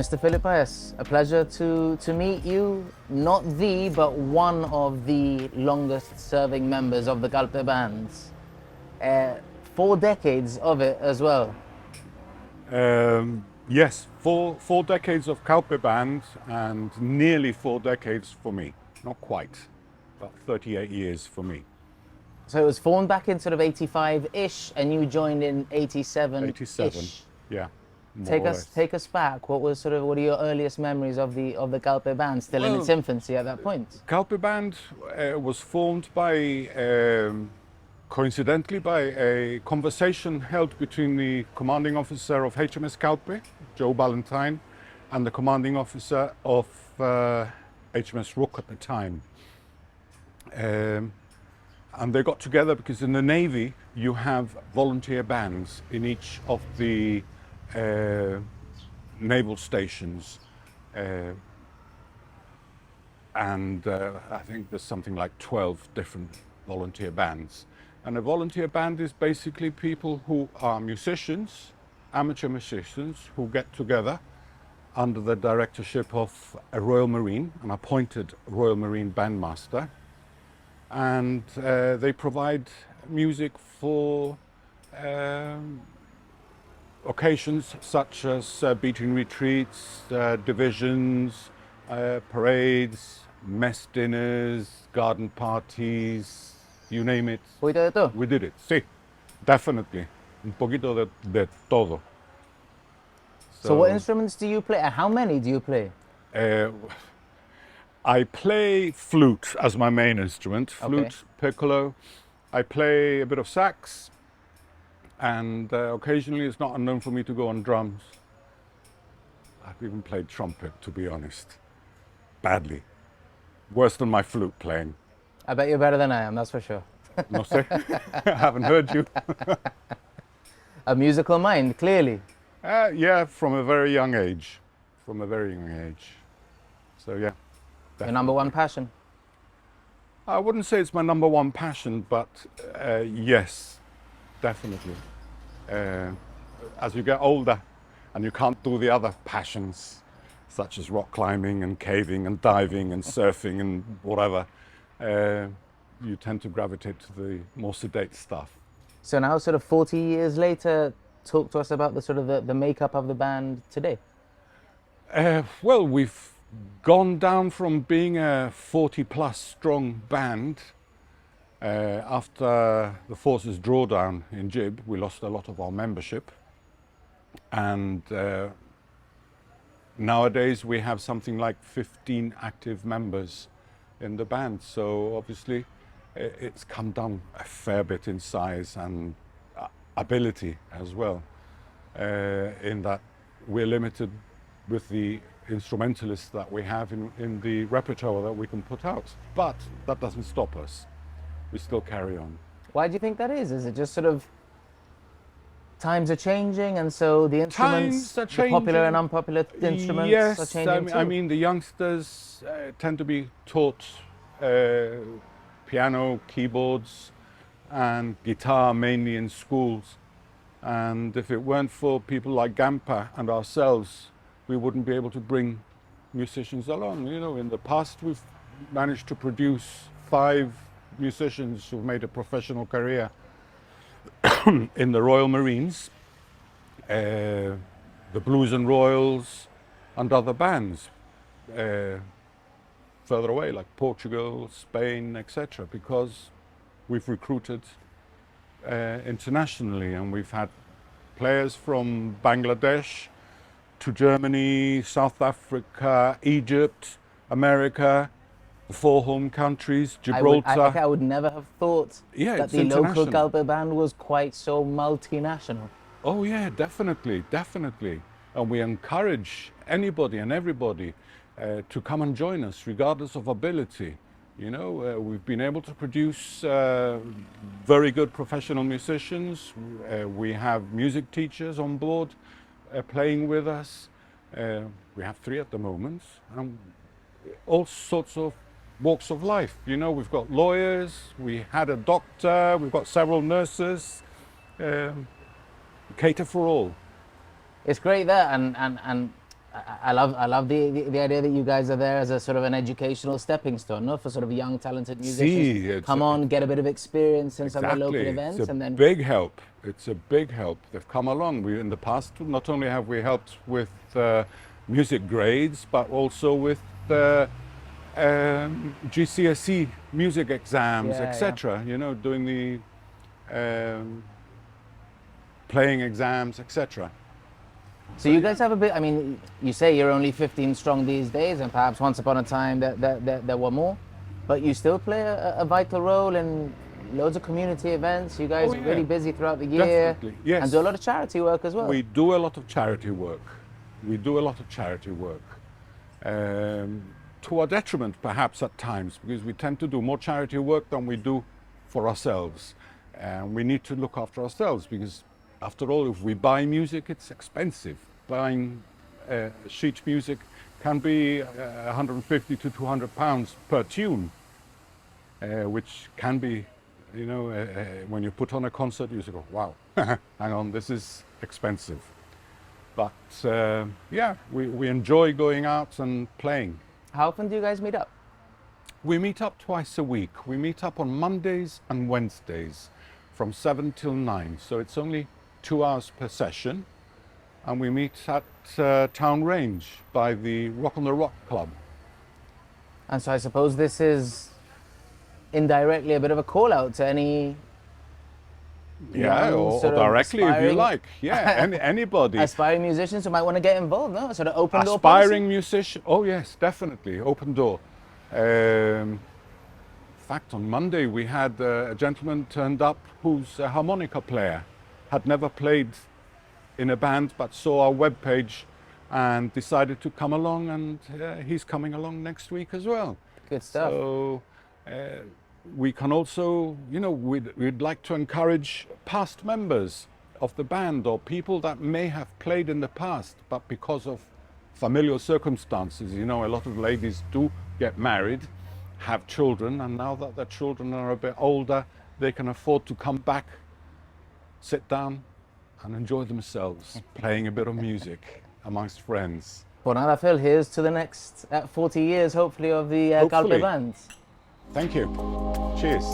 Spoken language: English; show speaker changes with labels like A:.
A: Mr. Philip Payas, a pleasure to meet you. Not the, but one of the longest serving members of the Calpe bands. 4 decades of it as well.
B: Yes, four decades of Calpe band and nearly 4 decades for me. Not quite, but 38 years for me.
A: So it was formed back in sort of 85-ish and you joined in 87-ish.
B: 87, yeah.
A: Take us back. What are your earliest memories of the Calpe band, still in its infancy at that point?
B: Calpe band was formed by, coincidentally, by a conversation held between the commanding officer of HMS Calpe, Joe Ballantyne, and the commanding officer of HMS Rook at the time. And they got together because in the Navy you have volunteer bands in each of the naval stations, and I think there's something like 12 different volunteer bands. And a volunteer band is basically people who are musicians, amateur musicians, who get together under the directorship of a Royal Marine, an appointed Royal Marine bandmaster, and they provide music for occasions such as beating retreats, divisions, parades, mess dinners, garden parties, you name it.
A: We did it.
B: We did it, sí, definitely. Un poquito de todo.
A: So what instruments do you play? How many do you play?
B: I play flute as my main instrument, flute, piccolo. I play a bit of sax, and occasionally it's not unknown for me to go on drums. I've even played trumpet, to be honest. Badly. Worse than my flute playing.
A: I bet you're better than I am, that's for sure.
B: No sé. I haven't heard you.
A: A musical mind, clearly.
B: Yeah, from a very young age. From a very young age. So yeah.
A: Your number one passion?
B: I wouldn't say it's my number one passion, but yes, definitely. As you get older and you can't do the other passions, such as rock climbing and caving and diving and surfing and whatever, you tend to gravitate to the more sedate stuff.
A: So now, sort of 40 years later, talk to us about the makeup of the band today.
B: Well, we've gone down from being a 40-plus strong band. After the forces drawdown in Gib, we lost a lot of our membership, and nowadays we have something like 15 active members in the band. So obviously it's come down a fair bit in size and ability as well, in that we're limited with the instrumentalists that we have in the repertoire that we can put out. But that doesn't stop us. We still carry on.
A: Why do you think that is? Is it just sort of times are changing and so the instruments, the popular and unpopular instruments are changing too?
B: I mean the youngsters tend to be taught piano, keyboards and guitar mainly in schools. And if it weren't for people like Gampa and ourselves, we wouldn't be able to bring musicians along. You know, in the past we've managed to produce 5 musicians who've made a professional career in the Royal Marines, the Blues and Royals, and other bands further away, like Portugal, Spain, etc., because we've recruited internationally, and we've had players from Bangladesh to Germany, South Africa, Egypt, America, the 4 home countries, Gibraltar.
A: I would never have thought that the local Calpe band was quite so multinational.
B: Oh yeah, definitely, definitely. And we encourage anybody and everybody to come and join us, regardless of ability. You know, we've been able to produce very good professional musicians. We have music teachers on board playing with us. We have 3 at the moment, and all sorts of walks of life. You know, we've got lawyers, we had a doctor, we've got several nurses. Cater for all.
A: It's great that, and I love the idea that you guys are there as a sort of an educational stepping stone, no, for sort of young talented musicians. Come on, get a bit of experience in some of the local events,
B: It's a
A: and then
B: big help. It's a big help. They've come along. We in the past not only have we helped with music grades, but also with GCSE music exams,
A: Yeah,
B: etc. You know, doing the playing exams, etc.
A: So you guys have a bit. I mean, you say you're only 15 strong these days, and perhaps once upon a time there were more, but you still play a vital role in loads of community events. You guys
B: Oh,
A: are
B: yeah.
A: really busy throughout the year,
B: Definitely, yes.
A: and do a lot of charity work as well.
B: We do a lot of charity work. We do a lot of charity work. To our detriment, perhaps at times, because we tend to do more charity work than we do for ourselves. And we need to look after ourselves because, after all, if we buy music, it's expensive. Buying sheet music can be 150 to 200 pounds per tune, which can be, you know, when you put on a concert, you go, wow, hang on, this is expensive. But yeah, we enjoy going out and playing.
A: How often do you guys meet up?
B: We meet up twice a week. We meet up on Mondays and Wednesdays from 7 till 9. So it's only 2 hours per session. And we meet at Town Range by the Rock on the Rock Club.
A: And so I suppose this is indirectly a bit of a call out to any
B: Yeah,
A: young,
B: or
A: sort of
B: directly if you
A: aspiring-
B: like. Yeah, anybody.
A: aspiring musicians who might want to get involved, no? Sort of open door
B: Aspiring musician. Oh yes, definitely. Open door. In fact, on Monday we had a gentleman turned up who's a harmonica player, had never played in a band but saw our webpage and decided to come along, and he's coming along next week as well.
A: Good stuff.
B: So we can also, you know, we'd like to encourage past members of the band or people that may have played in the past, but because of familial circumstances, you know, a lot of ladies do get married, have children, and now that their children are a bit older, they can afford to come back, sit down and enjoy themselves playing a bit of music amongst friends.
A: Well, nada, Phil, here's to the next 40 years, hopefully, of the Calpe
B: Hopefully.
A: Bands.
B: Thank you. Cheers.